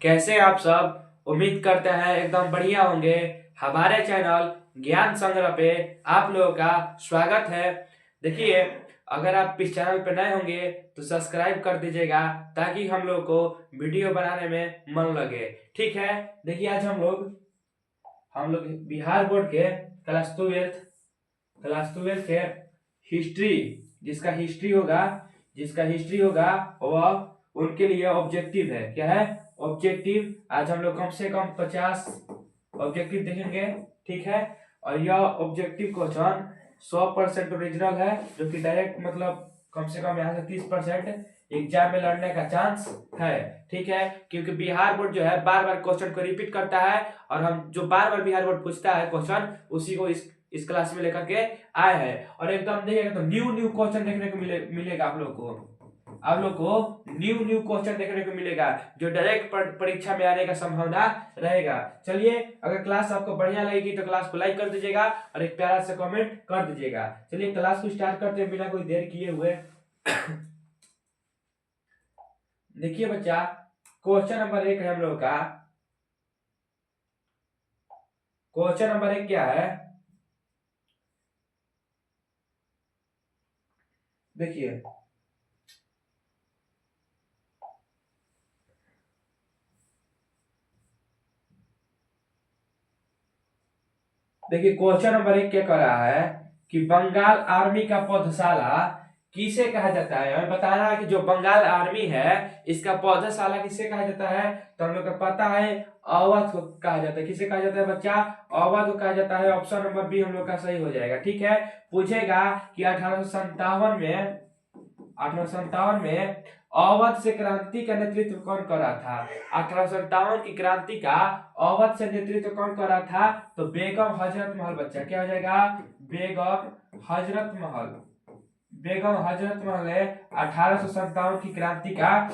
कैसे आप सब? उम्मीद करते हैं एकदम बढ़िया होंगे। हमारे चैनल ज्ञान संग्रह पे आप लोगों का स्वागत है। देखिए, अगर आप इस चैनल पे नए होंगे तो सब्सक्राइब कर दीजिएगा ताकि हम लोग को वीडियो बनाने में मन लगे। ठीक है, देखिए आज हम लोग बिहार बोर्ड के क्लास ट्वेल्थ के हिस्ट्री, जिसका हिस्ट्री होगा वह उनके लिए ऑब्जेक्टिव है। क्या है? ऑब्जेक्टिव। आज हम लोग कम से कम 50 ऑब्जेक्टिव देखेंगे। ठीक है, और यह ऑब्जेक्टिव क्वेश्चन 100% ओरिजिनल है, जो कि डायरेक्ट मतलब कम से कम यहाँ से 30% एग्जाम में लड़ने का चांस है। ठीक है, क्योंकि बिहार बोर्ड जो है बार बार क्वेश्चन को रिपीट करता है, और हम जो बार बार बिहार बोर्ड पूछता है क्वेश्चन, उसी को इस क्लास में लेकर के आए हैं। और एकदम देखिएगा तो न्यू न्यू क्वेश्चन देखने को मिलेगा आप लोग को न्यू क्वेश्चन देखने को मिलेगा, जो डायरेक्ट परीक्षा में आने का संभावना रहेगा। चलिए, अगर क्लास आपको बढ़िया लगेगी तो क्लास को लाइक कर दीजिएगा और एक प्यारा सा कमेंट कर दीजिएगा। चलिए क्लास को स्टार्ट करते हैं बिना कोई देर किए हुए। देखिए बच्चा, क्वेश्चन नंबर 1 है हम लोग का। क्वेश्चन नंबर 1 क्या है? देखिए, क्वेश्चन नंबर 1 क्या कर रहा है कि बंगाल आर्मी का पौधशाला किसे कहा जाता है। हमें बताना है कि जो बंगाल आर्मी है इसका पौधशाला किसे कहा जाता है। तो हम लोग को पता है अवध को कहा जाता है। किसे कहा जाता है बच्चा? अवध को कहा जाता है। ऑप्शन नंबर बी हम लोग का सही हो जाएगा। ठीक है, पूछेगा कि 1857 में अवध से क्रांति का नेतृत्व कौन कर रहा था। 1857 की क्रांति का अवध से नेतृत्व कौन कर रहा था? तो बेगम हजरत महल। बच्चा क्या हो जाएगा? बेगम हजरत महल ने 1857 की क्रांति का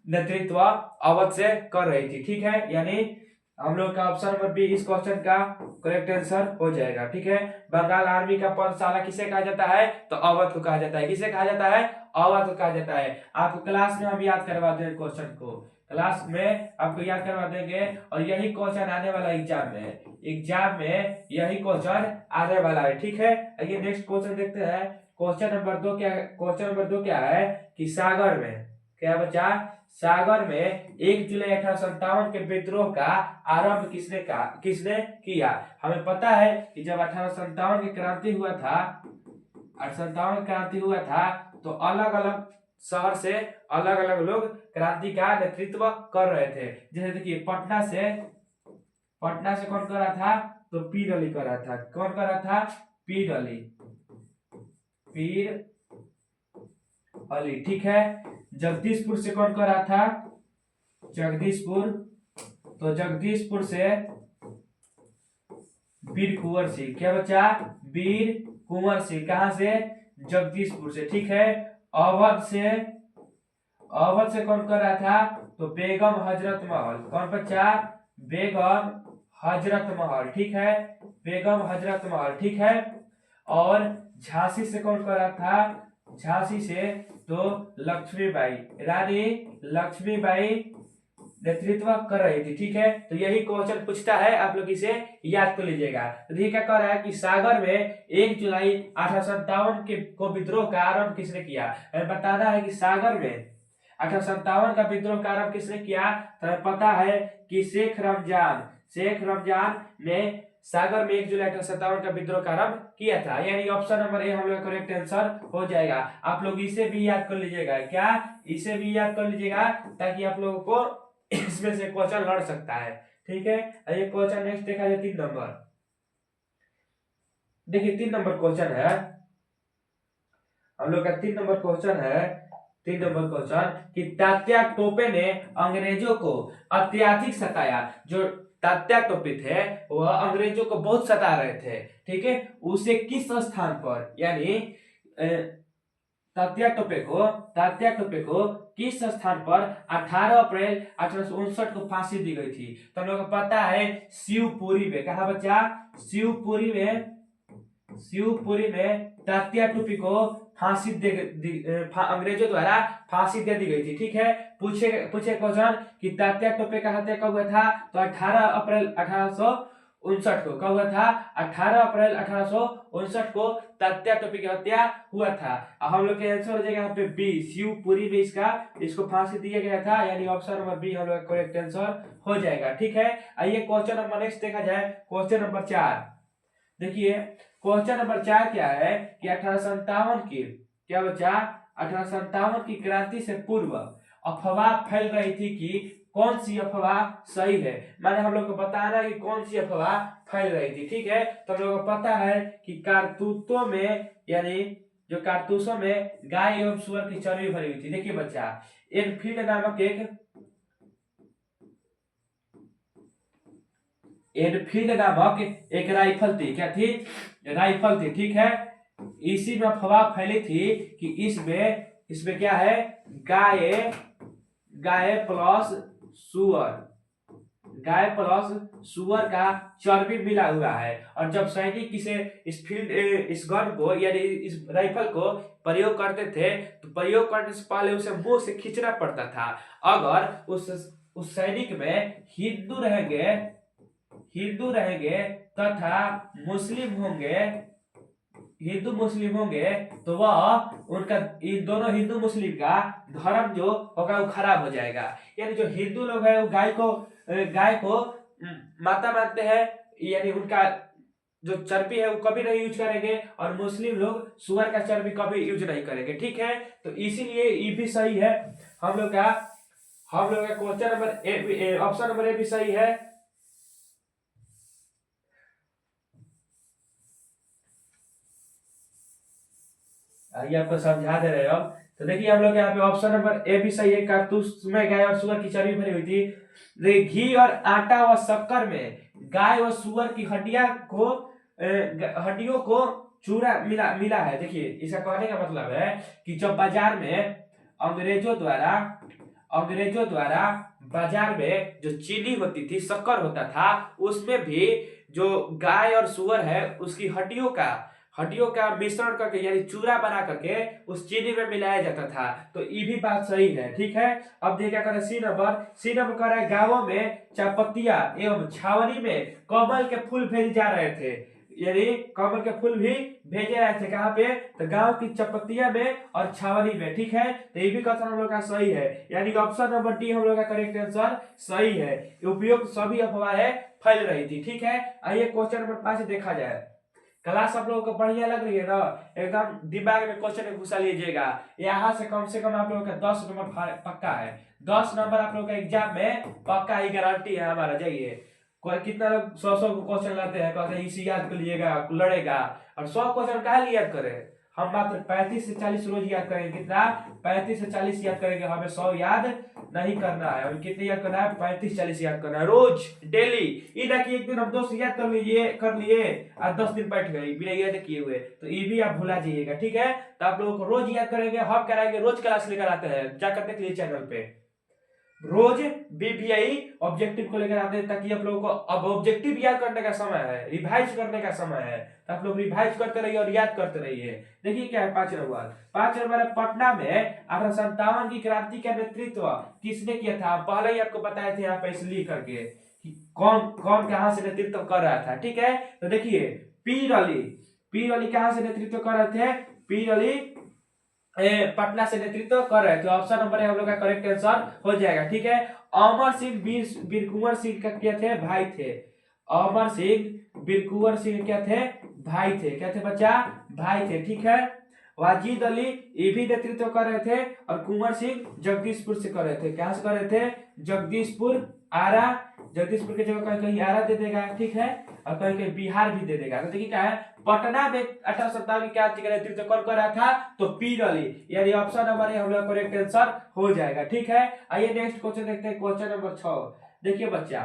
नेतृत्व अवध से कर रही थी। ठीक है, यानी हम लोग का ऑप्शन नंबर बी इस क्वेश्चन का करेक्ट आंसर हो जाएगा। ठीक है, बंगाल आर्मी का पौधशाला किसे कहा जाता है? तो अवध को कहा जाता है। किसे कहा जाता है? अवध को कहा जाता है। आपको क्लास में हम याद करवा देंगे क्वेश्चन को, क्लास में आपको याद करवा देंगे, और यही क्वेश्चन आने वाला एग्जाम में यही क्वेश्चन आने वाला है। ठीक है, आइए नेक्स्ट क्वेश्चन देखते हैं। क्वेश्चन नंबर 2 क्या है कि सागर में, क्या बच्चा? सागर में 1 जुलाई 1857 के विद्रोह का आरंभ किसने किया। हमें पता है कि जब 1857 की क्रांति हुआ था तो अलग अलग शहर से अलग अलग लोग क्रांति का नेतृत्व कर रहे थे। जैसे देखिए, पटना से कौन कर रहा था? तो पीर अली कर रहा था। कौन कर रहा था? पीर अली। ठीक है, जगदीशपुर से कौन कर रहा था? जगदीशपुर से वीर कुंवर सिंह। क्या बच्चा? वीर कुंवर सिंह। कहां से? जगदीशपुर से। ठीक है, अवध से कौन कर रहा था? तो बेगम हजरत महल। कौन बच्चा? बेगम हजरत महल। ठीक है, बेगम हजरत महल। ठीक है, और झांसी से कौन कर रहा था? झांसी से तो रानी लक्ष्मीबाई नेतृत्व कर रही थी। ठीक है, तो यही क्वेश्चन पूछता है, आप लोग इसे याद कर लीजिएगा। तो देखिए क्या कह रहा है कि सागर में 1 जुलाई 1857 के को विद्रोह का आरंभ किसने किया। हमें बताना है कि सागर में 1857 का विद्रोह का आरंभ किसने किया। तो हमें पता है कि शेख रमजान ने सागर में 1 जुलाई 1857 का विद्रोह का आरंभ किया था। यानी ऑप्शन नंबर ए हम लोग का करेक्ट आंसर हो जाएगा। आप लोग इसे भी याद कर लीजिएगा। क्या? इसे भी याद कर लीजिएगा, ताकि आप लोगों को इसमें से क्वेश्चन लड़ सकता है। ठीक है, ये क्वेश्चन नेक्स्ट देखा जाए 3 नंबर। देखिए 3 नंबर क्वेश्चन है हम लोग का। 3 नंबर क्वेश्चन कि तात्या टोपे ने अंग्रेजों को अत्यधिक सताया। जो तात्या टोपे थे वह अंग्रेजों को बहुत सता रहे थे। ठीक है, उसे किस स्थान पर, यानी तात्या टोपे को किस स्थान पर 18 अप्रैल 1859 को फांसी दी गई थी। तो हम लोग को पता है शिवपुरी में। कहा बच्चा? शिवपुरी में तात्या टोपे को अंग्रेजों द्वारा फांसी दे दी गई थी। ठीक है, पूछे क्वेश्चन कि तात्या टोपे का हत्या कब हुआ था, तो 18 अप्रैल 1859 को। कब हुआ था? 18 अप्रैल 1859 को तात्या टोपे की हत्या हुआ था। अब हम लोग के आंसर हो जाएगा यहाँ पे बी, शिवपुरी में इसको फांसी दिया गया था, यानी ऑप्शन नंबर बी हम लोग का करेक्ट आंसर हो जाएगा। ठीक है, आइए क्वेश्चन नंबर नेक्स्ट देखा जाए, क्वेश्चन नंबर 4। देखिए क्वेश्चन नंबर 4 क्या है कि 1857 की, क्या बच्चा, 1857 की क्रांति से पूर्व अफवाह फैल रही थी कि कौन सी अफवाह सही है। माने हम लोग को बताना है कि कौन सी अफवाह फैल रही थी। ठीक है, तो हम लोग को पता है कि कारतूतों में, यानी जो कारतूसों में गाय एवं सुअर की चर्बी भरी हुई थी। देखिए बच्चा, एनफील्ड नामक एक राइफल थी। क्या थी? राइफल थी। ठीक है, इसी में अफवाह फैली थी कि इसमें क्या है, गाय प्लस सुअर का चर्बी मिला हुआ है। और जब सैनिक इस गन को, यानी इस राइफल को प्रयोग करते थे, तो प्रयोग करने से पहले उसे मुंह से खींचना पड़ता था। अगर उस सैनिक में हिंदू रहेंगे तथा हिंदू मुस्लिम होंगे, तो वह उनका, इन दोनों हिंदू मुस्लिम का धर्म जो होगा वो खराब हो जाएगा। यानी जो हिंदू लोग है वो गाय को माता मानते हैं, यानी उनका जो चर्बी है वो कभी नहीं यूज करेंगे, और मुस्लिम लोग सुअर का चर्बी कभी यूज नहीं करेंगे। ठीक है, तो इसीलिए ये भी सही है। हम लोग का question number option number A भी सही है। ये आपको समझा दे रहे हो। तो देखिए हम लोग यहाँ पे ऑप्शन नंबर ए भी सही है, कारतूस में गाय और सुअर की चर्बी भरी हुई थी। देखिए घी और आटा व शक्कर में गाय व सुअर की हड्डियों को चूरा मिला है। देखिए इसका कहने का मतलब है कि जब बाजार में अंग्रेजों द्वारा बाजार में जो चीनी होती थी, शक्कर होता था, उसमें भी जो गाय और सुअर है उसकी हड्डियों का मिश्रण करके, यानी चूरा बना करके उस चीनी में मिलाया जाता था। तो ये भी बात सही है। ठीक है, अब देखिए क्या कर सी नंबर कह रहा है, गांवों में चापत्तियां एवं छावनी में कमल के फूल भेजे जा रहे थे। यानी कमल के फूल भी भेजे रहे थे, कहाँ पे? तो गांव की चपत्तिया में और छावनी में। ठीक है, तो ये भी कथन हम लोग का सही है, यानी ऑप्शन नंबर डी हम लोग का करेक्ट आंसर सही है। उपयुक्त सभी अफवाहें फैल रही थी। ठीक है, आइए क्वेश्चन नंबर 5 देखा जाए। क्लास आप लोगों को बढ़िया लग रही है ना? एकदम दिमाग में क्वेश्चन घुसा लीजिएगा। यहाँ से कम आप लोगों का 10 नंबर पक्का है। 10 नंबर आप लोगों का एग्जाम में पक्का ही, गारंटी है हमारा। जाइए, कितना लोग 100 क्वेश्चन लाते हैं, कहते हैं इसी याद कर लीजिएगा, लड़ेगा। और 100 क्वेश्चन काहे याद करें? हम मात्र 35 से 40 रोज याद करेंगे। कितना? 35 से 40 याद करेंगे। हमें 100 याद नहीं करना है। हमें कितने याद करना है? 35-40 याद करना है रोज, डेली। ये ना कि एक दिन हम 200 याद कर लिए और 10 दिन बैठ गए बिना याद किए हुए, तो ये भी आप भुला जाइएगा। ठीक है, तो आप लोगों को रोज याद करेंगे, हम कराएंगे, रोज क्लास लेकर आते हैं, जाकर देख लीजिए चैनल पे। रोज बीबीआई ऑब्जेक्टिव को लेकर आते हैं, ताकि आप लोगों को अब ऑब्जेक्टिव याद करने का समय है, रिवाइज करने का समय है। तो आप लोग रिवाइज करते रहिए और याद करते रहिए। देखिए क्या है 5 नंबर है, पटना में 1857 की क्रांति का नेतृत्व किसने किया था? पहले ही आपको बताए थे यहाँ पे इसलिए करके कि कौन कहाँ से नेतृत्व कर रहा था। ठीक है, तो देखिए पीर अली कहाँ से नेतृत्व कर रहे थे? पीर अली पटना से नेतृत्व कर रहे थे। ऑप्शन नंबर है हम लोग का करेक्ट आंसर हो जाएगा। ठीक है, अमर सिंह वीर कुंवर सिंह का क्या थे? भाई थे। अमर सिंह वीर कुंवर सिंह क्या थे? भाई थे। क्या थे बच्चा? भाई थे। ठीक है, वाजिद अली ये भी नेतृत्व कर रहे थे, और कुंवर सिंह जगदीशपुर से कर रहे थे। कहां से कर रहे थे? जगदीशपुर, आरा। जगदीशपुर की जगह कहीं कहीं आरा दे देगा। ठीक है, और कहीं कहीं बिहार भी दे देगा। तो देखिए क्या है, पटना में 1857 की क्रांति का नेतृत्व कौन कर रहा था? तो पीर अली, यानी ऑप्शन नंबर ए हम लोग करेक्ट आंसर हो जाएगा। ठीक है, आइए नेक्स्ट क्वेश्चन देखते हैं, क्वेश्चन नंबर 6। देखिए बच्चा,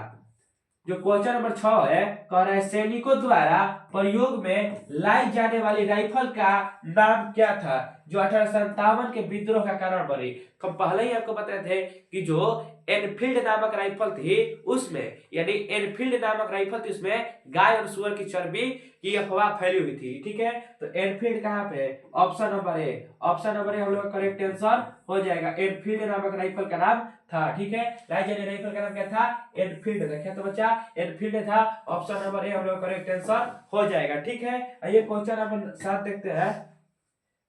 जो क्वेश्चन नंबर 6 है, कह रहा है सैनिकों द्वारा प्रयोग में लाई जाने वाली राइफल का नाम क्या था? जो 1857 के विद्रोह का कारण बनी। हम पहले ही आपको बताए थे कि जो एनफील्ड नामक राइफल थी उसमें, यानी एनफील्ड नामक राइफल थी उसमें गाय और सुअर की चर्बी की अफवाह फैली हुई थी। ठीक है, तो एनफील्ड कहाँ पे है? Option number A. Option number A हम लोग का करेक्ट आंसर हो जाएगा। एनफील्ड नामक राइफल का नाम था। ठीक है, राइफल का नाम क्या था? एनफील्ड था। क्या तो बच्चा? एनफील्ड था। ऑप्शन नंबर ए हम लोग करेक्ट आंसर हो जाएगा। ठीक है, आइए क्वेश्चन नंबर 7 देखते हैं।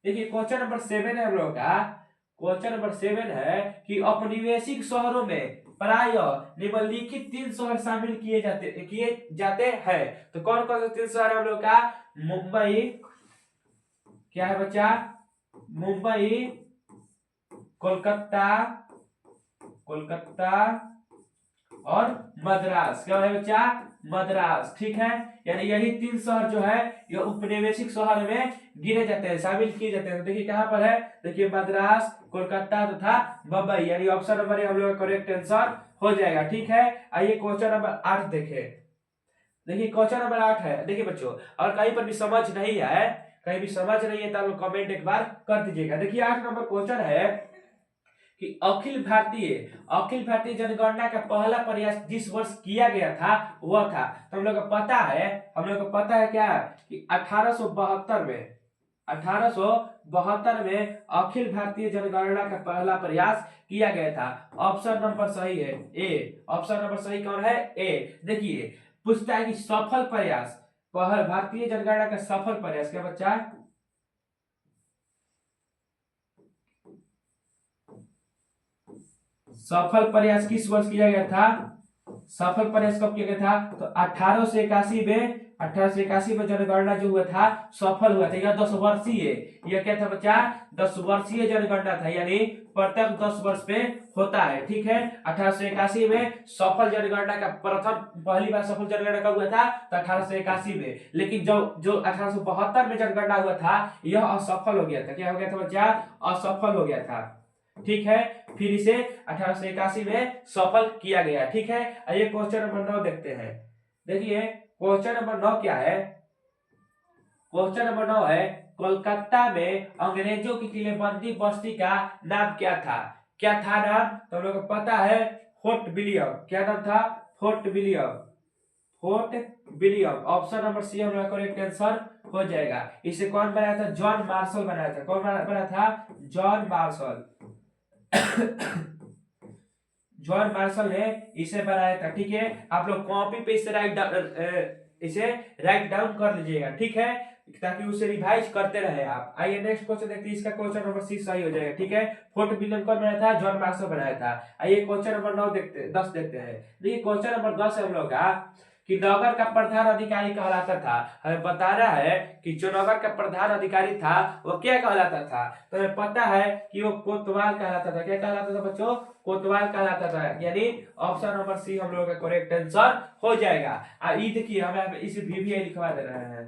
देखिए क्वेश्चन नंबर 7 है हम लोग का। क्वेश्चन नंबर 7 है कि औपनिवेशिक शहरों में प्राय निम्नलिखित 3 शहर शामिल किए जाते हैं। तो कौन कौन से 3 शहर है हम लोग का? मुंबई, क्या है बच्चा? मुंबई, कोलकाता, कोलकाता और मद्रास। क्या है बच्चा? मद्रास। ठीक है, यानी यही 3 शहर जो है ये उपनिवेशिक शहर में गिने जाते हैं, शामिल किए जाते हैं। तो देखिए कहां पर है? देखिए मद्रास, कोलकाता तथा मुंबई, यानी ऑप्शन नंबर हम लोग का करेक्ट आंसर हो जाएगा। ठीक है, आइए क्वेश्चन नंबर 8 देखें। देखिए क्वेश्चन नंबर 8 है। देखिए बच्चों, और कहीं पर भी समझ नहीं है, कहीं भी समझ नहीं है तो आप कमेंट एक बार कर दीजिएगा। देखिए 8 नंबर क्वेश्चन है कि अखिल भारतीय जनगणना का पहला प्रयास जिस वर्ष किया गया था वह था। तो हम लोग को पता है, हम लोग को पता है क्या कि 1872 में अखिल भारतीय जनगणना का पहला प्रयास किया गया था। ऑप्शन नंबर सही है ए। ऑप्शन नंबर सही कौन है? ए। देखिए पूछता है कि सफल प्रयास, भारतीय जनगणना का सफल प्रयास। क्या बच्चा? सफल प्रयास किस वर्ष किया गया था? सफल प्रयास कब किया गया था? तो 1881 में जनगणना जो हुआ था सफल हुआ था। यह 10 वर्षीय, यह क्या था बच्चा? 10 वर्षीय जनगणना था, यानी प्रत्येक 10 वर्ष पे होता है। ठीक है, 1881 में सफल जनगणना का पहली बार सफल जनगणना कब हुआ था? तो 1881 में। लेकिन जो 1872 में जनगणना हुआ था यह असफल हो गया था। क्या हो गया था बच्चा? असफल हो गया था। ठीक है, फिर इसे 1881 में सफल किया गया। ठीक है, आइए क्वेश्चन नंबर 9 देखते हैं। देखिए क्वेश्चन नंबर 9 क्या है? क्वेश्चन नंबर 9 है कोलकाता में अंग्रेजों की किलेबंदी बस्ती का नाम क्या था? क्या था नाम? तो हम लोग को पता है फोर्ट विलियम। क्या नाम था? Fort William. Fort William. Option number C हम लोग करेक्ट आंसर हो जाएगा। इसे कौन बनाया था? जॉन मार्शल बनाया था। कौन बनाया था? John Marshall. जॉन मार्शल ने इसे बनाया था। ठीक है, आप लोग कॉपी पे इसे राइट डाउन कर लीजिएगा। ठीक है, ताकि उसे रिवाइज करते रहे आप। आइए नेक्स्ट क्वेश्चन देखते हैं। इसका क्वेश्चन नंबर 6 सही हो जाएगा। ठीक है, फोर्ट विलियम कौन बनाया था? जॉन मार्शल बनाया था। आइए क्वेश्चन नंबर 10 देखते हैं। देखिए क्वेश्चन नंबर 10 है हम लोग का कि नगर का प्रधान अधिकारी कहलाता था। हमें बता रहा है कि जो नगर का प्रधान अधिकारी था वो क्या कहलाता था? तो हमें पता है कि वो कोतवाल कहलाता था। क्या कहलाता था बच्चों? कोतवाल कहलाता था, यानी ऑप्शन नंबर सी हम लोगों का करेक्ट आंसर हो जाएगा। ये देखिए हमें इसे VVI लिखवा दे रहे हैं,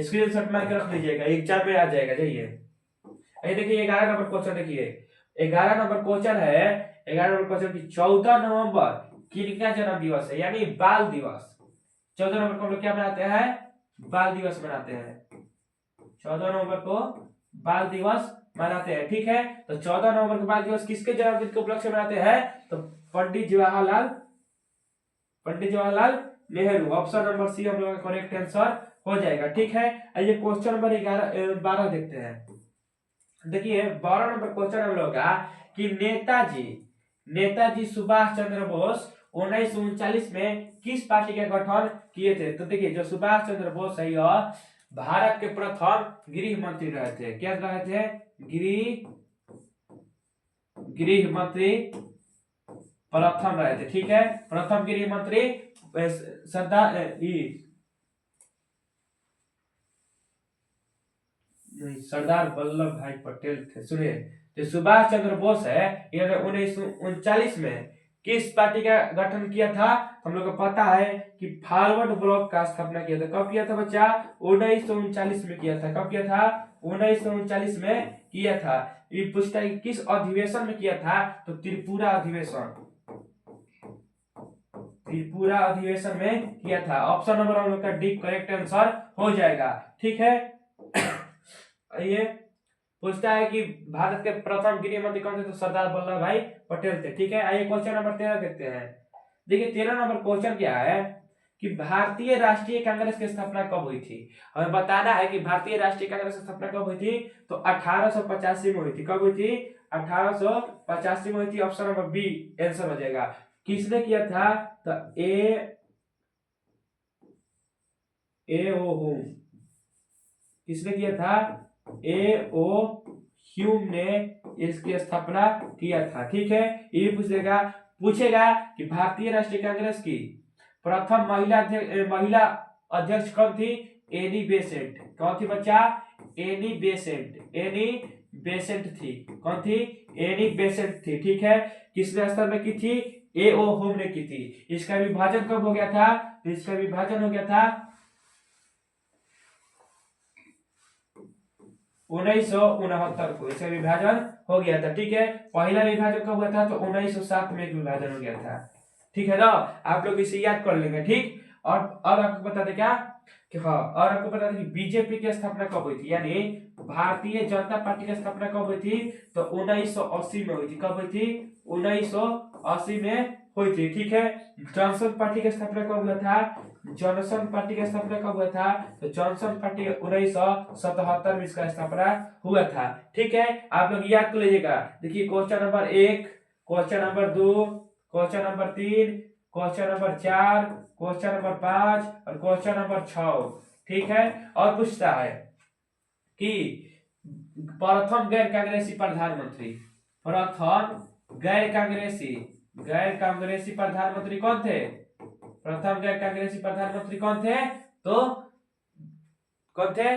स्क्रीनशॉट मार के रख लीजिएगा, एग्जाम में आ जाएगा। जाइए ये देखिए 11 नंबर क्वेश्चन। देखिए 11 नंबर क्वेश्चन है। 11 नंबर क्वेश्चन की 14 नवंबर किनका जन्म दिवस है, यानी बाल दिवस। 14 नवंबर को हम लोग क्या मनाते हैं? बाल दिवस मनाते हैं। 14 नवंबर को बाल दिवस मनाते हैं। ठीक है, तो 14 नवंबर को बाल दिवस किसके जन्मदिन के उपलक्ष्य में मनाते हैं? तो Pandit Jawaharlal Nehru. Option number C हम लोग का करेक्ट आंसर हो जाएगा। ठीक है, आइए क्वेश्चन नंबर 12 देखते हैं। देखिए 12 नंबर क्वेश्चन हम लोग का कि नेताजी सुभाष चंद्र बोस 1939 में किस पार्टी का गठन किए थे? तो देखिए जो सुभाष चंद्र बोस है यह भारत के प्रथम गृह मंत्री रहे थे। क्या रहे थे? गृह मंत्री प्रथम रहे थे। ठीक है, प्रथम गृह मंत्री सरदार सरदार वल्लभ भाई पटेल थे। सुनिए, जो सुभाष चंद्र बोस है इन्होंने 1939 में किस पार्टी का गठन किया था? हम लोग को पता है कि फॉरवर्ड ब्लॉक का स्थापना किया था। कब किया था बच्चा? 1939 में किया था। कब किया था? 1939 में किया था। ये पूछता है कि किस अधिवेशन में किया था? तो त्रिपुरा अधिवेशन। त्रिपुरा अधिवेशन में किया था। ऑप्शन नंबर हम लोग का डी करेक्ट आंसर हो जाएगा। ठीक है, ये पूछता है कि भारत के प्रथम गृह मंत्री कौन थे, तो सरदार वल्लभ भाई पटेल थे। ठीक है, आइए क्वेश्चन नंबर 13 देखते हैं। देखिए 13 नंबर क्वेश्चन क्या है कि भारतीय राष्ट्रीय कांग्रेस की स्थापना कब हुई थी। हमें बताना है कि भारतीय राष्ट्रीय कांग्रेस की स्थापना कब हुई थी, तो 1885 में हुई थी। कब हुई थी, 1885 में हुई थी। ऑप्शन नंबर बी आंसर हो जाएगा। किसने किया था, तो ए ओ होम, किसने किया था, ए ओ ह्यूम ने इसकी स्थापना किया था। ठीक है, ये पूछेगा कि भारतीय राष्ट्रीय कांग्रेस की प्रथम महिला अध्यक्ष कौन थी, एनी बेसेंट। कौन थी बच्चा, एनी बेसेंट, एनी बेसेंट थी। कौन थी, एनी बेसेंट थी। ठीक है, किसने स्थापना की थी, ए ओ होम ने की थी। इसका विभाजन कब हो गया था, तो इसका विभाजन हो गया था 1969 को, इसका विभाजन हो गया था। ठीक है, पहला विभाजन कब हुआ था, तो 1907 में एक विभाजन हो गया था। ठीक है ना, आप लोग इसे याद कर लेंगे। ठीक, और आपको बता दें क्या कि हाँ, और आपको बता दें कि बीजेपी की स्थापना कब हुई थी, यानी भारतीय जनता पार्टी की स्थापना कब हुई थी, तो 1980 में हुई थी। कब हुई थी, 1980 में हुई थी। ठीक है, जनसंघ पार्टी की स्थापना कब हुआ था, जनसंघ पार्टी का स्थापना कब हुआ था, तो जनसंघ पार्टी 1977 में इसका स्थापना हुआ था। ठीक है, आप लोग याद कर लीजिएगा। देखिए question number 1, question number 2, question number 3, question number 4, question number 5 और क्वेश्चन नंबर 6। ठीक है, और पूछता है कि प्रथम गैर कांग्रेसी प्रधानमंत्री, प्रथम गैर कांग्रेसी प्रधानमंत्री कौन थे, प्रथम गैर कांग्रेसी प्रधानमंत्री कौन थे, तो कौन थे,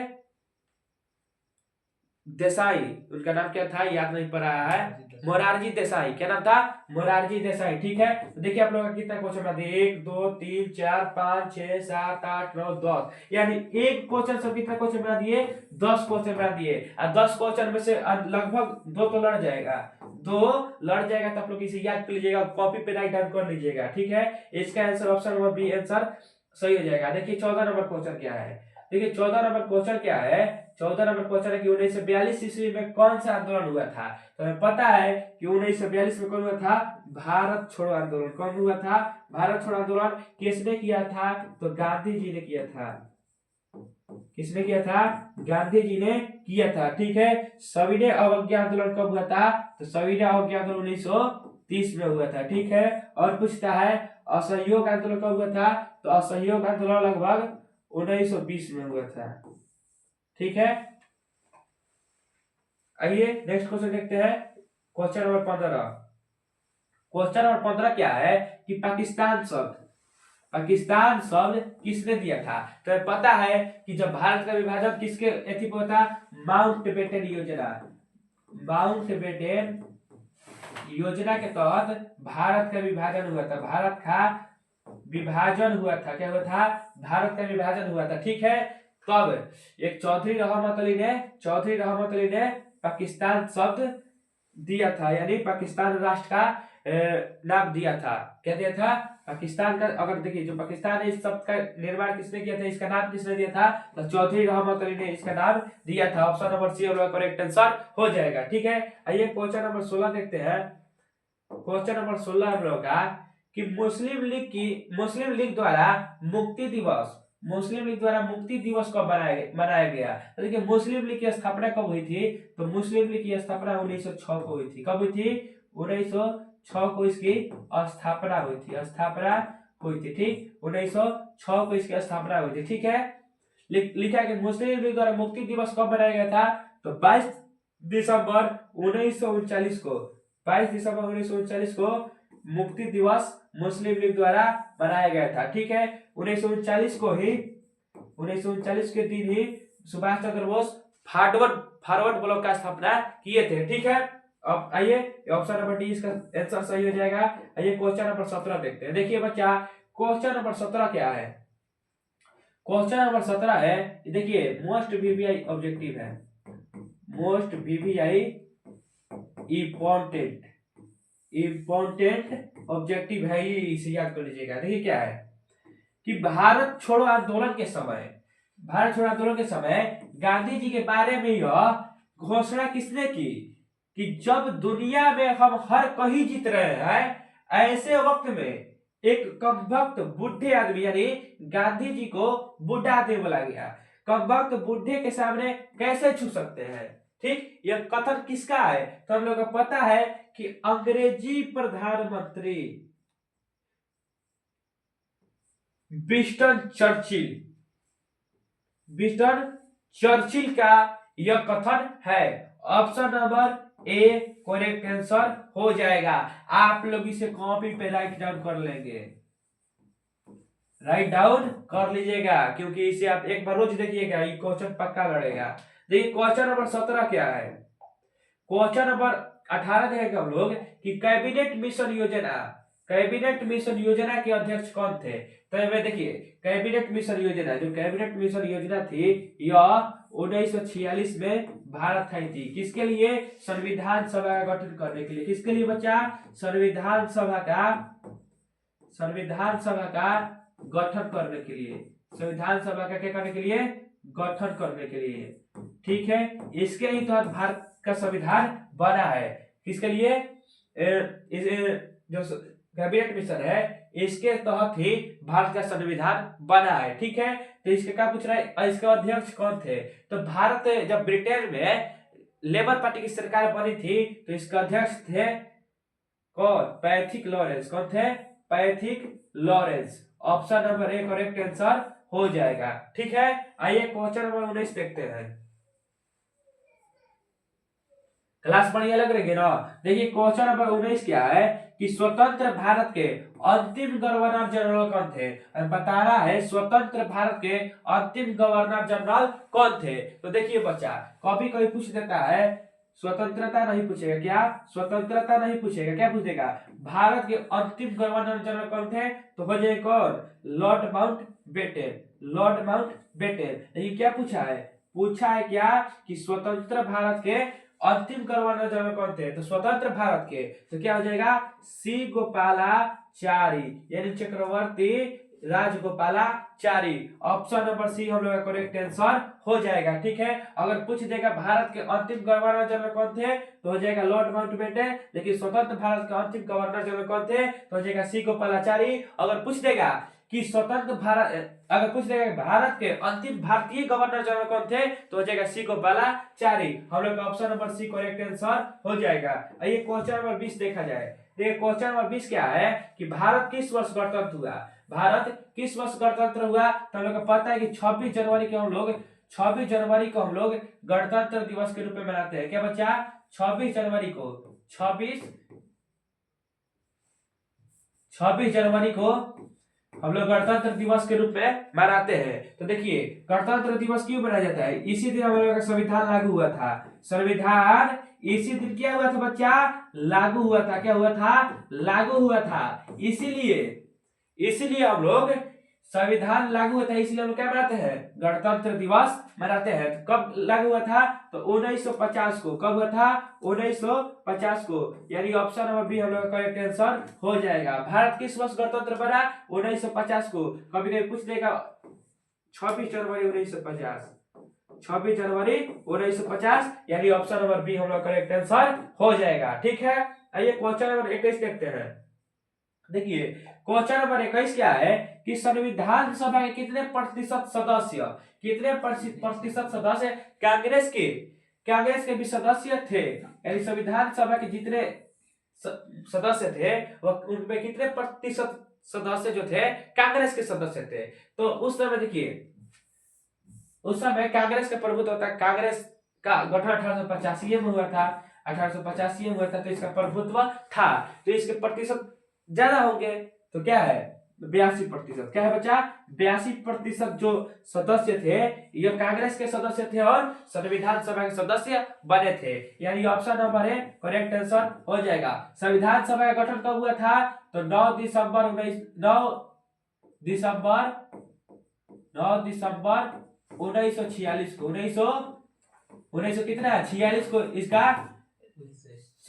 देसाई। उनका नाम क्या था, याद नहीं पड़ रहा है, मोरारजी देसाई। क्या नाम था, मोरारजी देसाई। ठीक है, तो देखिए आप लोगों का कितना क्वेश्चन बना दिए, 1 2 3 4 5 6 7 8 9 10, यानी एक क्वेश्चन से कितना क्वेश्चन बना दिए, 10 क्वेश्चन बना दिए। और 10 क्वेश्चन में से लगभग 2 तो लड़ जाएगा, 2 लड़ जाएगा। तो आप लोग इसे याद कर लीजिएगा, कॉपी पे राइट डाउन कर लीजिएगा। ठीक है, इसका answer option number B answer सही हो जाएगा। देखिए 14 नंबर क्वेश्चन क्या है, देखिए 14 नंबर क्वेश्चन क्या है, 14 नंबर क्वेश्चन है कि 1942 ईस्वी में कौन सा आंदोलन हुआ था। तो हमें पता है कि 1942 में कौन हुआ था, भारत छोड़ो आंदोलन। कौन हुआ था, भारत छोड़ो आंदोलन। किसने किया था, तो गांधी जी ने किया था। किसने किया था, गांधी जी ने किया था। ठीक है, सविनय अवज्ञा आंदोलन कब हुआ था, तो सविनय अवज्ञा आंदोलन 1930 में हुआ था। ठीक है, और पूछता है असहयोग आंदोलन कब हुआ था, तो असहयोग आंदोलन लगभग 1920 में हुआ था। ठीक है, आइए नेक्स्ट क्वेश्चन देखते हैं, क्वेश्चन नंबर 15। क्वेश्चन नंबर 15 क्या है कि पाकिस्तान शब्द किसने दिया था। तो पता है कि जब भारत का विभाजन किसके एथी पर था, माउंटबेटन योजना, माउंटबेटन योजना के तहत भारत का विभाजन हुआ था। भारत का विभाजन हुआ था, क्या हुआ था, भारत का विभाजन हुआ था। ठीक है, कब, एक चौधरी रहमत अली ने पाकिस्तान शब्द दिया था, यानी पाकिस्तान राष्ट्र का नाम दिया था। क्या दिया था, पाकिस्तान का। अगर देखिए जो पाकिस्तान है, इस शब्द का निर्माण किसने किया था, इसका नाम किसने दिया था, तो चौधरी रहमत अली ने इसका नाम दिया था। Option number C correct answer हो जाएगा। ठीक है, आइए क्वेश्चन नंबर 16 देखते हैं। क्वेश्चन नंबर 16 हम लोग का कि मुस्लिम लीग द्वारा मुक्ति दिवस, मुस्लिम लीग द्वारा मुक्ति दिवस कब मनाया गया। तो देखिए मुस्लिम लीग की स्थापना कब हुई थी, तो मुस्लिम लीग की स्थापना 1906 को हुई थी। कब हुई थी, 1906 को इसकी स्थापना हुई थी, स्थापना हुई थी। ठीक, 1906 को इसकी स्थापना हुई थी। ठीक है, लिखा है कि मुस्लिम लीग द्वारा मुक्ति दिवस कब मनाया गया था, तो 22 दिसंबर 1939 को, 22 दिसंबर 1939 को मुक्ति दिवस मुस्लिम लीग द्वारा मनाया गया था। ठीक है, 1939 को ही, 1939 के दिन ही सुभाष चंद्र बोस फॉरवर्ड ब्लॉक का स्थापना किए थे। ठीक है, अब आइए ऑप्शन नंबर डी इसका आंसर सही हो जाएगा। आइए क्वेश्चन नंबर 17 देखते हैं। देखिए बच्चा क्वेश्चन नंबर 17 क्या है, क्वेश्चन नंबर 17 है, देखिए मोस्ट वीवीआई ऑब्जेक्टिव है, मोस्ट वीवीआई इंपॉर्टेंट ऑब्जेक्टिव है, ये इसे याद कर लीजिएगा। देखिए क्या है कि भारत छोड़ो आंदोलन के समय, भारत छोड़ो आंदोलन के समय गांधी जी के बारे में यह घोषणा किसने की कि जब दुनिया में हम हर कहीं जीत रहे हैं, ऐसे वक्त में एक कमबख्त बूढ़े आदमी यानी गांधी जी को बूढ़ा आदमी बोला गया, कमबख्त बूढ़े के सामने कैसे छू सकते हैं। ठीक, यह कथन किसका है? तो हम लोग को पता है कि अंग्रेजी प्रधानमंत्री विंस्टन चर्चिल, विंस्टन चर्चिल का यह कथन है। Option number A correct answer हो जाएगा। आप लोग इसे कॉपी पे राइट डाउन कर लेंगे, राइट डाउन कर लीजिएगा, क्योंकि इसे आप एक बार रोज देखिएगा, ये क्वेश्चन पक्का लड़ेगा। देखिए क्वेश्चन नंबर 17 क्या है। क्वेश्चन नंबर 18 देखेंगे हम लोग कि कैबिनेट मिशन योजना, कैबिनेट मिशन योजना के अध्यक्ष कौन थे। तो ये देखिए कैबिनेट मिशन योजना, जो कैबिनेट मिशन योजना थी यह 1946 में भारत आई थी। किसके लिए? संविधान सभा का गठन करने के लिए। किसके लिए बच्चा? संविधान सभा का, संविधान सभा का गठन करने के लिए, संविधान सभा का क्या करने के लिए? गठन करने के लिए। ठीक है, इसके ही तहत भारत का संविधान बना है। किसके लिए? जो कैबिनेट मिशन है इसके तहत ही भारत का संविधान बना है। ठीक है, तो इसके क्या पूछ रहा है, इसके अध्यक्ष कौन थे? तो भारत जब ब्रिटेन में लेबर पार्टी की सरकार बनी थी तो इसके अध्यक्ष थे कौन? Pethick Lawrence. कौन थे? Pethick Lawrence. Option number A correct answer हो जाएगा। ठीक है, आइए क्वेश्चन नंबर 19 देखते हैं। क्लास बढ़िया लग रही है ना। देखिए क्वेश्चन नंबर 19 क्या है कि स्वतंत्र भारत के अंतिम गवर्नर जनरल कौन थे। बता रहा है स्वतंत्र भारत के अंतिम गवर्नर जनरल कौन थे। तो देखिए बच्चा, कभी कभी पूछ देता है स्वतंत्रता नहीं पूछेगा, क्या स्वतंत्रता नहीं पूछेगा, क्या पूछेगा? भारत के अंतिम गवर्नर जनरल कौन थे? तो हो जाए कौन? Lord Mountbatten, Lord Mountbatten. ये क्या पूछा है? पूछा है क्या कि स्वतंत्र भारत के अंतिम गवर्नर जनरल कौन थे। तो स्वतंत्र भारत के तो क्या हो जाएगा? सी गोपालाचारी यानी चक्रवर्ती राजगोपालाचारी। ऑप्शन नंबर सी हम लोग का करेक्ट आंसर हो जाएगा। ठीक है, अगर पूछ देगा भारत के अंतिम गवर्नर जनरल कौन थे तो हो जाएगा लॉर्ड माउंटबेटन, लेकिन स्वतंत्र भारत के अंतिम गवर्नर जनरल कौन थे तो हो जाएगा सी गोपालाचारी। अगर पूछ देगा कि स्वतंत्र भारत, अगर पूछ देगा भारत के अंतिम भारतीय गवर्नर जनरल कौन थे तो हो जाएगा सी गोपालाचारी। हम लोग का option number C correct answer हो जाएगा। आइए क्वेश्चन नंबर 20 देखा जाए। देखिए क्वेश्चन नंबर 20 क्या है कि भारत किस वर्ष गणतंत्र हुआ। भारत किस वर्ष गणतंत्र हुआ? तो हम लोग को पता है कि 26 जनवरी को हम लोग, 26 जनवरी को हम लोग गणतंत्र दिवस के रूप में मनाते हैं। क्या बच्चा? 26 जनवरी को, 26 जनवरी को हम लोग गणतंत्र दिवस के रूप में मनाते हैं। तो देखिए गणतंत्र दिवस क्यों मनाया जाता है? इसी दिन हम लोग का संविधान लागू हुआ था। संविधान इसी दिन क्या हुआ था बच्चा? लागू हुआ था। क्या हुआ था? लागू हुआ था। इसीलिए हम लोग संविधान लागू हुआ था, इसलिए हम लोग क्या मनाते हैं? गणतंत्र दिवस मनाते हैं। कब लागू हुआ था? तो 1950 को। कब हुआ था? 1950 को, यानी ऑप्शन नंबर बी हम लोग का करेक्ट आंसर हो जाएगा। भारत किस वर्ष गणतंत्र बना? 1950 को। कभी कभी पूछ देगा 26 जनवरी 1950, 26 जनवरी 1950, यानी ऑप्शन नंबर बी हम लोग करेक्ट आंसर हो जाएगा। ठीक है, आइए क्वेश्चन नंबर 21 देखते हैं। देखिए क्वेश्चन नंबर 21 क्या है कि संविधान सभा के कितने प्रतिशत सदस्य, कितने प्रतिशत सदस्य कांग्रेस के भी सदस्य थे। यानी संविधान सभा के जितने सदस्य थे वह उनमें कितने प्रतिशत सदस्य जो थे कांग्रेस के सदस्य थे। तो उस समय देखिए उस समय कांग्रेस का प्रभुत्व था। कांग्रेस का गठन 1885 में हुआ था, 1885 में हुआ था, तो इसका प्रभुत्व था। तो इसके प्रतिशत ज्यादा होंगे। तो क्या है? 82%। क्या है बच्चा? 82% जो सदस्य थे ये कांग्रेस के सदस्य थे और संविधान सभा के सदस्य बने थे, यानी option number A correct answer हो जाएगा। संविधान सभा का गठन कब हुआ था? तो 9 दिसंबर 1946 को। 1900 कितना है? 46 को इसका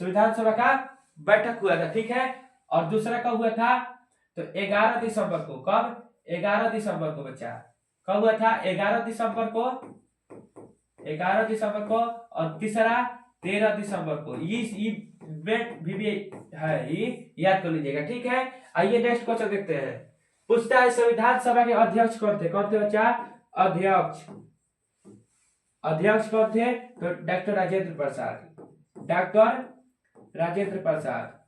संविधान सभा का बैठक हुआ था। ठीक है, और दूसरा कब हुआ था? तो 11 दिसंबर को। कब? 11 दिसंबर को बच्चा, कब हुआ था? 11 दिसंबर को, 11 दिसंबर को, और तीसरा 13 दिसंबर को। ये डेट भी है, ये याद कर लीजिएगा, ठीक है। आइए नेक्स्ट क्वेश्चन देखते हैं। पूछता है संविधान सभा के अध्यक्ष कौन थे? कौन थे बच्चा? अध्यक्ष, अध्यक्ष कौन थे? तो डॉक्टर राजेंद्र प्रसाद, डॉक्टर राजेंद्र प्रसाद,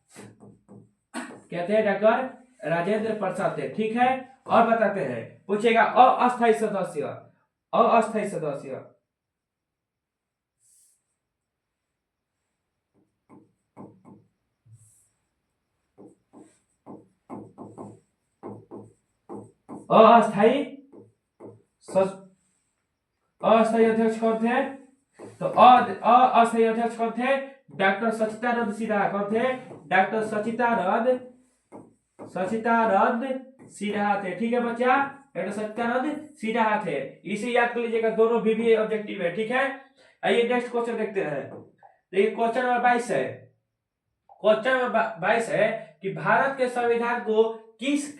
कहते हैं डॉक्टर राजेंद्र प्रसाद थे, ठीक है। और बताते हैं, पूछेगा अस्थायी सदस्य, अस्थायी सदस्य, अस्थायी अस्थायी अध्यक्ष कौन थे? तो अस्थायी अध्यक्ष कौन थे? डॉक्टर सचिदानंद सिन्हा। कौन थे? डॉक्टर सचिदानंद सिन्हा थे, ठीक है बच्चा। डॉक्टर सचिदानंद सिन्हा थे, इसे याद कर लीजिएगा, दोनों भी ऑब्जेक्टिव है, ठीक है। आइए नेक्स्ट क्वेश्चन देखते हैं। देखिए क्वेश्चन नंबर 22 है, क्वेश्चन नंबर 22 है कि भारत के संविधान को किस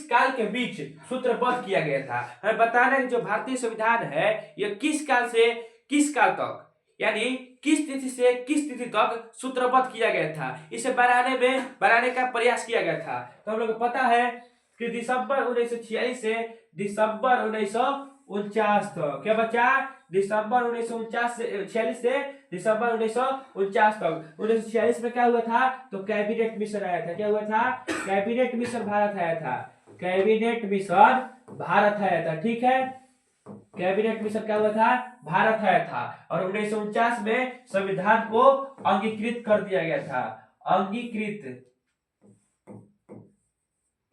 काल के बीच सूत्रबद्ध किया गया था? हमें बताना है कि जो भारतीय संविधान है यह किस काल से किस काल तक, यानी किस तिथि से किस तिथि तक सूत्रबद्ध किया गया था, इसे बनाने का प्रयास किया गया था। तो हम लोग को पता है कि दिसंबर 1946 से दिसंबर 1949 तक। क्या बच्चा? दिसंबर 1946 से दिसंबर 1949 तक। 1946 में क्या हुआ था? तो कैबिनेट मिशन आया था। क्या हुआ था? कैबिनेट मिशन भारत आया था, कैबिनेट मिशन भारत आया था, ठीक है। कैबिनेट मिशन क्या हुआ था? भारत आया था। और 1949 में संविधान को अंगीकृत कर दिया गया था, अंगीकृत,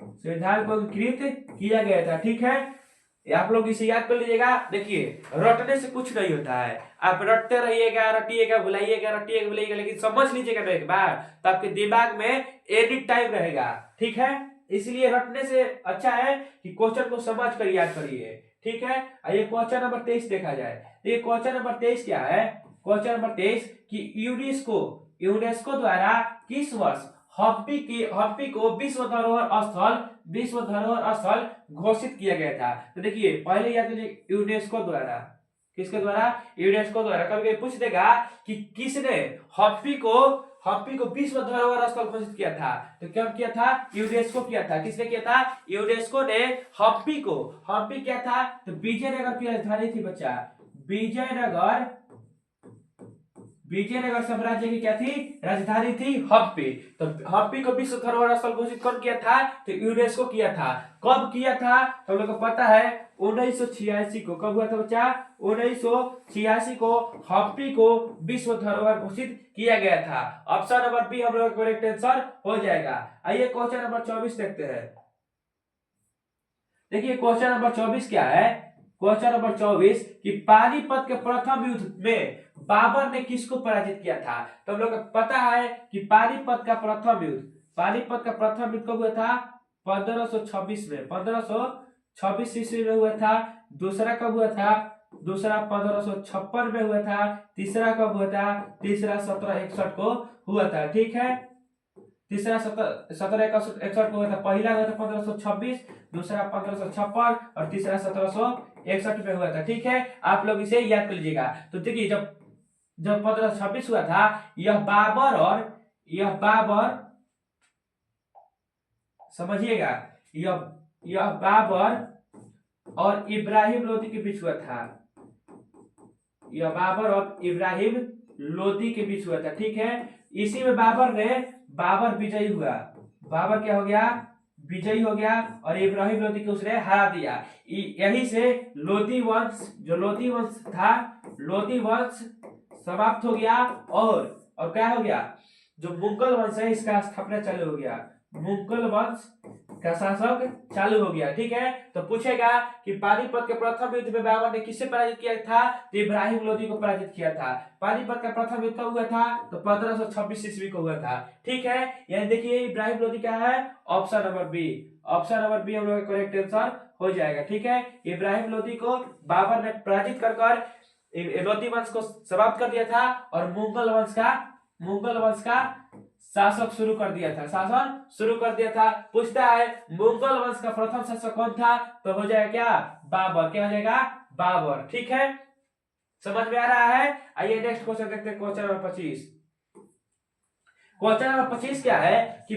संविधान को अंगीकृत किया गया था, ठीक है। आप लोग इसे याद कर लीजिएगा। देखिए रटने से कुछ नहीं होता है, आप रटते रहिएगा, रटिएगा भुलाइएगा, रटिएगा भुलाइएगा, लेकिन समझ लीजिएगा ना एक बार, तो आपके दिमाग में एनी टाइम रहेगा, ठीक है। इसलिए रटने से अच्छा है कि क्वेश्चन को समझ कर याद करिए, ठीक है। आइए क्वेश्चन नंबर 23 देखा जाए। ये क्वेश्चन नंबर 23 क्या है? क्वेश्चन नंबर 23 कि यूनेस्को द्वारा किस वर्ष हम्पी को विश्व धरोहर स्थल घोषित किया गया था? तो देखिए पहले याद कीजिए, यूनेस्को द्वारा, किसके द्वारा? यूनेस्को द्वारा। कभी पूछ देगा कि किसने हम्पी को विश्व धरोहर स्थल घोषित किया था? तो क्या किया था? यूनेस्को किया था। किसने किया था? यूनेस्को ने हम्पी क्या था? तो विजयनगर की राजधानी थी बच्चा, विजयनगर साम्राज्य की क्या थी? राजधानी थी हम्पी। तो हम्पी को विश्व धरोहर स्थल घोषित कौन किया था? तो यूनेस्को किया था। कब किया था? तो हम लोग को पता है 1986 को। कब हुआ था बच्चा? 1986 को हम्पी को विश्व धरोहर घोषित किया गया था। ऑप्शन नंबर बी हम लोग का करेक्ट आंसर हो जाएगा। आइए क्वेश्चन नंबर 24 देखते हैं। देखिए क्वेश्चन नंबर 24 क्या है? क्वेश्चन नंबर 24 कि पानीपत के प्रथम युद्ध में बाबर ने किसको पराजित किया था? तो हम लोग को पता है कि पानीपत का प्रथम युद्ध कब हुआ था? 1526 में, 1526 ईस्वी में हुआ था। दूसरा कब हुआ था? दूसरा 1556 में हुआ था। तीसरा कब हुआ था? तीसरा 1761 को हुआ था, ठीक है। तीसरा 1761 को हुआ था। पहला हुआ था 1526, दूसरा 1556 और तीसरा 1761 में हुआ था, ठीक है। आप लोग इसे याद कर लीजिएगा। तो देखिए जब 1526 हुआ था, यह बाबर समझिएगा, यह बाबर और इब्राहिम लोदी के बीच हुआ था। यह बाबर और इब्राहिम लोदी के बीच हुआ था, ठीक है। इसी में बाबर विजयी हुआ। बाबर क्या हो गया? विजयी हो गया और इब्राहिम लोदी को उसने हरा दिया। यही से लोदी वंश था, लोदी वंश समाप्त हो गया और क्या हो गया? जो मुगल वंश है इसका स्थापना चालू हो गया, मुगल वंश का शासक चालू हो गया, ठीक है। तो पूछेगा कि पानीपत के प्रथम युद्ध में बाबर ने किससे पराजित किया था? तो इब्राहिम लोदी को पराजित किया था। पानीपत का प्रथम युद्ध कब हुआ था? तो 1526 ईस्वी को हुआ था, ठीक है। यानी देखिए इब्राहिम लोदी क्या है? Option number B, option number B हम लोग का करेक्ट आंसर हो जाएगा, ठीक है। इब्राहिम लोदी को बाबर ने पराजित कर लोदी वंश को समाप्त कर दिया था और मुगल वंश का शासक शुरू कर दिया था, शासन शुरू कर दिया था। पूछता है मुगल वंश का प्रथम शासक कौन था, तो हो जाएगा क्या, बाबर। क्या हो जाएगा, बाबर। ठीक है, समझ में आ रहा है। आइए नेक्स्ट क्वेश्चन देखते हैं, क्वेश्चन नंबर 25। क्वेश्चन नंबर 25 क्या है कि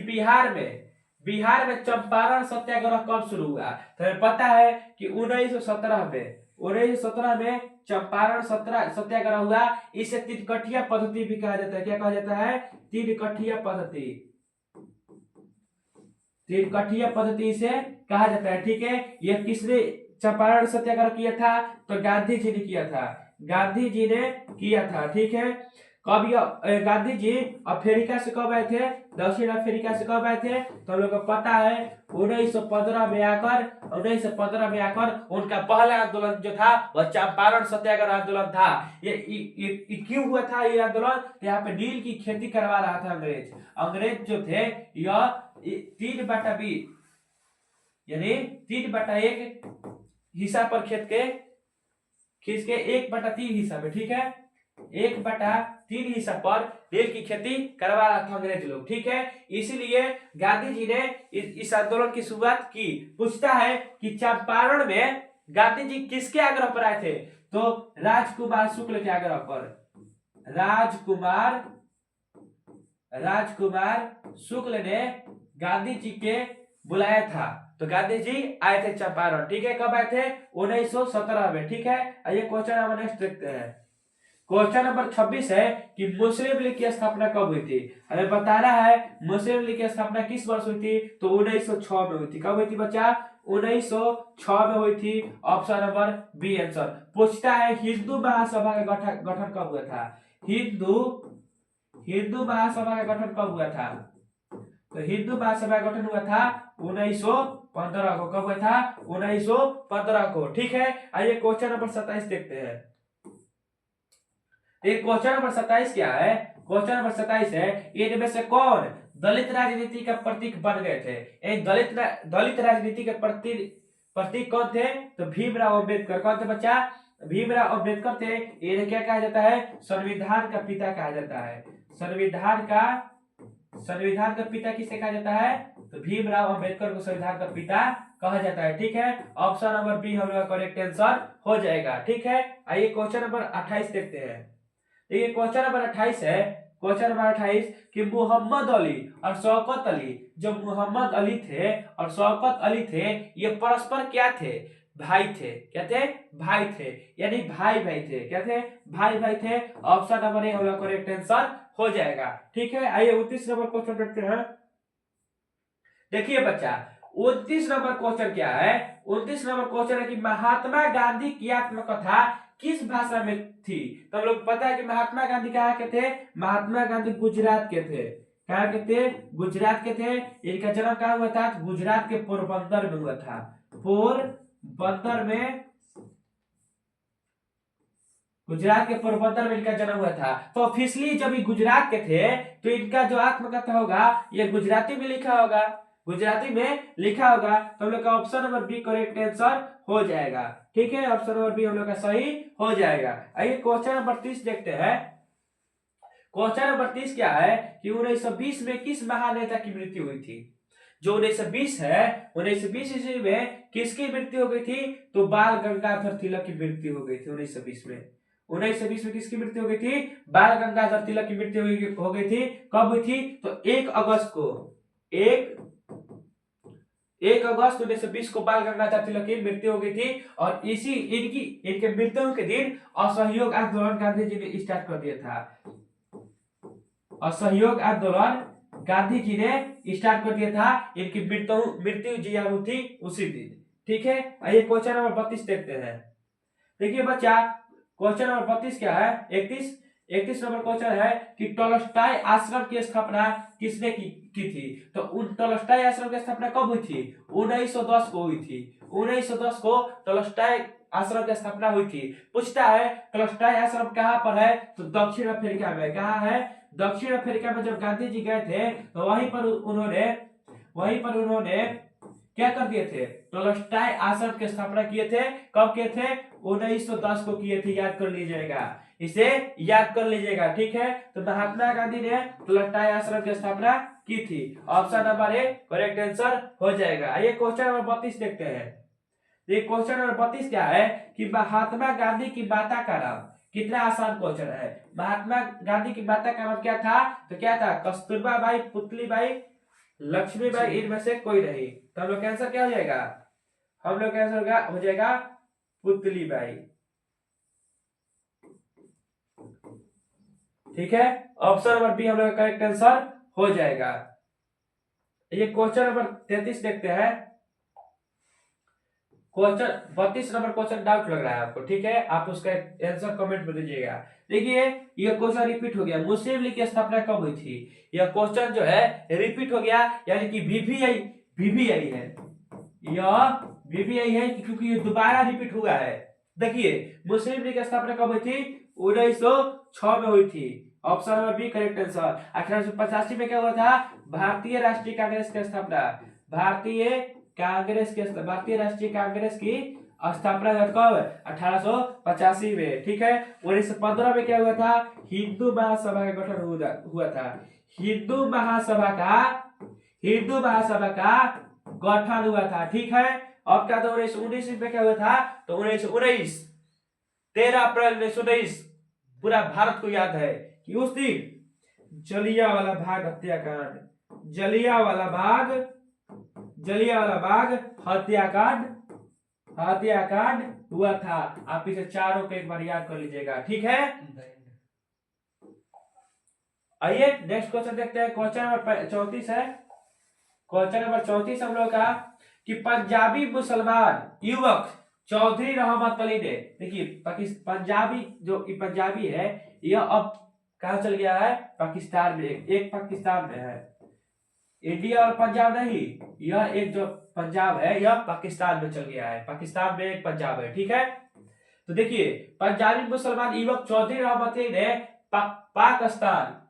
बिहार में चंपारण सत्याग्रह कब शुरू हुआ। तो हमें पता है कि 1917 में चंपारण सत्याग्रह हुआ। इसे तिनकठिया पद्धति भी कहा जाता है। क्या कहा जाता है, तिनकठिया पद्धति, तिनकठिया पद्धति से कहा जाता है। ठीक है, यह किसने चंपारण सत्याग्रह किया था, तो गांधी जी ने किया था, गांधी जी ने किया था। ठीक है, कब यह गांधी जी अफ्रीका से कब आए थे, दक्षिण अफ्रीका से कब आए थे, तो हम लोग को पता है 1915 में आकर उनका पहला आंदोलन जो था वह चंपारण सत्याग्रह आंदोलन था। ये क्यों हुआ था ये आंदोलन, यहाँ पे नील की खेती करवा रहा था अंग्रेज जो थे। यह 3/20 यानी 3/1 हिस्सा पर खेत के खींच के 1/3 हिस्सा में, ठीक है, 1/3 हिस्सा पर रेल की खेती करवा रहा था अंग्रेज लोग। ठीक है, इसीलिए गांधी जी ने इस आंदोलन की शुरुआत की। पूछता है कि चंपारण में गांधी जी किसके आग्रह पर आए थे, तो राजकुमार शुक्ल के आग्रह पर। राजकुमार शुक्ल ने गांधी जी के बुलाया था, तो गांधी जी आए थे चंपारण। ठीक है, कब आए थे, 1917 में। ठीक है, आइए क्वेश्चन नंबर नेक्स्ट देखते हैं। क्वेश्चन नंबर 26 है कि मुस्लिम लीग की स्थापना कब हुई थी। हमें बताना है मुस्लिम लीग की स्थापना किस वर्ष हुई थी, तो 1906 में हुई थी। कब हुई थी बच्चा, 1906 में हुई थी। Option number B answer. पूछता है हिंदू महासभा का गठन कब हुआ था, हिंदू महासभा का गठन कब हुआ था, तो हिंदू महासभा का गठन हुआ था 1915 को। कब हुआ था, 1915 को। ठीक है, आइए क्वेश्चन नंबर 27 देखते हैं। क्वेश्चन नंबर 27 क्या है, क्वेश्चन नंबर 27 है इनमें से कौन दलित राजनीति का प्रतीक बन गए थे। दलित राजनीति के प्रतीक कौन थे, तो भीमराव अंबेडकर। कौन थे बच्चा, भीमराव अंबेडकर थे। इन्हें क्या कहा जाता है, संविधान का पिता कहा जाता है। संविधान का पिता किसे कहा जाता है, तो भीमराव अंबेडकर को संविधान का पिता कहा जाता है। ठीक है, ऑप्शन नंबर बी हम लोग का करेक्ट आंसर हो जाएगा। ठीक है, आइए क्वेश्चन नंबर 28 देखते हैं। देखिए क्वेश्चन नंबर 28 है, क्वेश्चन नंबर 28 कि मोहम्मद अली और शौकत अली, जो मोहम्मद अली थे और शौकत अली थे, ये परस्पर क्या थे, भाई थे। क्या थे, भाई थे, यानी भाई थे। क्या थे, भाई थे। ऑप्शन नंबर ए हम लोग करेक्ट आंसर हो जाएगा। ठीक है, आइए 29 नंबर क्वेश्चन देखते हैं। देखिए बच्चा 29 नंबर क्वेश्चन क्या है, 29 नंबर क्वेश्चन है कि महात्मा गांधी की आत्मकथा किस भाषा में थी। तो हम लोग पता है कि महात्मा गांधी कहाँ के थे, महात्मा गांधी गुजरात के थे। कहाँ के थे, गुजरात के थे। इनका जन्म कहाँ हुआ था, गुजरात के पोरबंदर में हुआ था। पोरबंदर में, गुजरात के पोरबंदर में इनका जन्म हुआ था। तो ऑफिशियली जब ये गुजरात के थे तो इनका जो आत्मकथा होगा ये गुजराती में लिखा होगा, गुजराती में लिखा होगा। तो हम लोग का option number B correct answer हो जाएगा। ठीक है, ऑप्शन नंबर बी हम लोग का सही हो जाएगा। आइए क्वेश्चन नंबर 30 देखते हैं। क्वेश्चन नंबर 30 क्या है कि 1920 में किस महान नेता की मृत्यु हुई थी। जो 1920 है, 1920 ईस्वी में किसकी मृत्यु हो गई थी, तो बाल गंगाधर तिलक की मृत्यु हो गई थी 1920 में। 1920 में किसकी मृत्यु हो गई थी, बाल गंगाधर तिलक की मृत्यु हो गई थी। कब हुई थी, तो 1 अगस्त को, 1 अगस्त 1920 को बाल गंगाधर तिलक की मृत्यु हो गई थी। और इनके मृत्यु के दिन असहयोग आंदोलन गांधी जी ने स्टार्ट कर दिया था। असहयोग आंदोलन गांधी जी ने स्टार्ट कर दिया था। इनकी मृत्यु जी हुई थी उसी दिन। ठीक है, आइए क्वेश्चन नंबर 32 देखते हैं। देखिए बच्चा क्वेश्चन नंबर 32 क्या है, 31 नंबर क्वेश्चन है कि टॉलस्टॉय आश्रम की स्थापना किसने की थी। तो उन टॉलस्टॉय आश्रम की स्थापना कब हुई थी, 1910 को हुई थी। 1910 को टॉलस्टॉय आश्रम की स्थापना हुई थी। पूछता है टॉलस्टॉय आश्रम कहाँ पर है, तो दक्षिण अफ्रीका में। कहाँ है, दक्षिण अफ्रीका में। जब गांधी जी गए थे तो वहीं पर उन्होंने क्या कर दिए थे, टॉलस्टॉय आश्रम की स्थापना किए थे। कब किए थे, 1910 को किए थे, याद कर लीजिएगा। इसे याद कर लीजिएगा, ठीक है। तो महात्मा गांधी ने तुलटाई आश्रम की स्थापना की थी। Option number A correct answer हो जाएगा। आइए क्वेश्चन नंबर 32 देखते हैं। ये क्वेश्चन नंबर 32 क्या है कि महात्मा गांधी की माता का नाम, कितना आसान क्वेश्चन है। महात्मा गांधी की माता का नाम क्या था, तो क्या था, कस्तूरबा बाई, पुतली बाई, लक्ष्मी बाई, इनमें से कोई नहीं। तो हम लोग का आंसर क्या हो जाएगा, हम लोग का आंसर हो जाएगा पुतली बाई, ठीक है। ऑप्शन नंबर बी हम लोग का करेक्ट आंसर हो जाएगा। ये क्वेश्चन नंबर 33 देखते हैं। क्वेश्चन 32 नंबर क्वेश्चन डाउट लग रहा है आपको, ठीक है, आप उसका आंसर कमेंट में दीजिएगा। देखिए ये क्वेश्चन रिपीट हो गया, मुस्लिम लीग की स्थापना कब हुई थी। यह क्वेश्चन जो है रिपीट हो गया, यानी कि वीवीआई है, यह वीवीआई है क्योंकि ये दोबारा रिपीट हुआ है। देखिए मुस्लिम लीग की स्थापना कब हुई थी, 1906 में हुई थी। Option number B correct answer. 1885 में क्या हुआ था, भारतीय राष्ट्रीय कांग्रेस की स्थापना, भारतीय राष्ट्रीय कांग्रेस की स्थापना कब, 1885 में, ठीक है। 1915 में क्या हुआ था, हिंदू महासभा का गठन हुआ था, हिंदू महासभा का गठन हुआ था, ठीक है। अब क्या था, 1919 में क्या हुआ था, तो 1919 13 अप्रैल 1919 पूरा भारत को याद है कि उस दिन जलियांवाला बाग हत्याकांड, जलियांवाला बाग हत्याकांड हुआ था। आप इसे चारों को एक बार याद कर लीजिएगा, ठीक है। आइए नेक्स्ट क्वेश्चन देखते हैं। क्वेश्चन नंबर 34 है। क्वेश्चन नंबर 34 हम लोग का कि पंजाबी मुसलमान युवक चौधरी रहमत अली ने, देखिए पंजाबी जो पंजाबी है यह अब कहा चल गया है, पाकिस्तान में, एक पाकिस्तान में है, इंडिया और पंजाब नहीं, यह एक जो पंजाब है यह पाकिस्तान में चल गया है, पाकिस्तान में एक पंजाब है, ठीक है। तो देखिए पंजाबी मुसलमान युवक चौधरी रहमत अली ने पाकिस्तान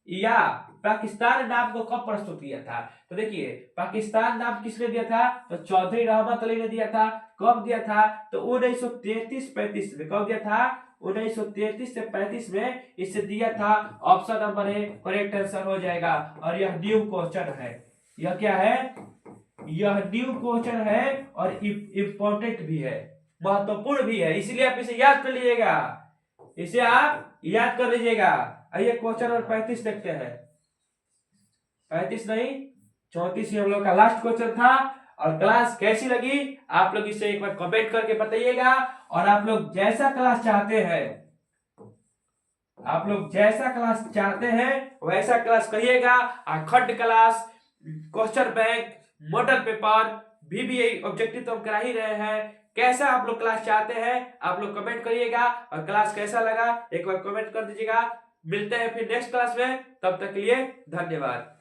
या पाकिस्तान नाम को कब प्रस्तुत किया था। तो देखिए पाकिस्तान नाम किसने दिया था, तो चौधरी रहमत अली ने दिया था। कब दिया था, तो 1933-35 में। कब दिया था, 1933 से 35 में इसे दिया था। Option number A correct answer हो जाएगा। और यह न्यू क्वेश्चन है, यह क्या है, यह न्यू क्वेश्चन है और इम्पोर्टेंट भी है, महत्वपूर्ण भी है, इसलिए आप इसे याद कर लीजिएगा, इसे आप याद कर लीजिएगा। आइए क्वेश्चन नंबर 35 देखते हैं। 35 नहीं 34 हम लोग का लास्ट क्वेश्चन था। और क्लास कैसी लगी आप लोग इसे एक बार कमेंट करके बताइएगा। और आप लोग जैसा क्लास चाहते हैं वैसा क्लास करिएगा। अखंड class, question bank, model paper, VVI objective तो हम करा ही रहे हैं। कैसा आप लोग क्लास चाहते हैं आप लोग कमेंट करिएगा। और क्लास कैसा लगा एक बार कमेंट कर दीजिएगा। मिलते हैं फिर नेक्स्ट क्लास में, तब तक के लिए धन्यवाद।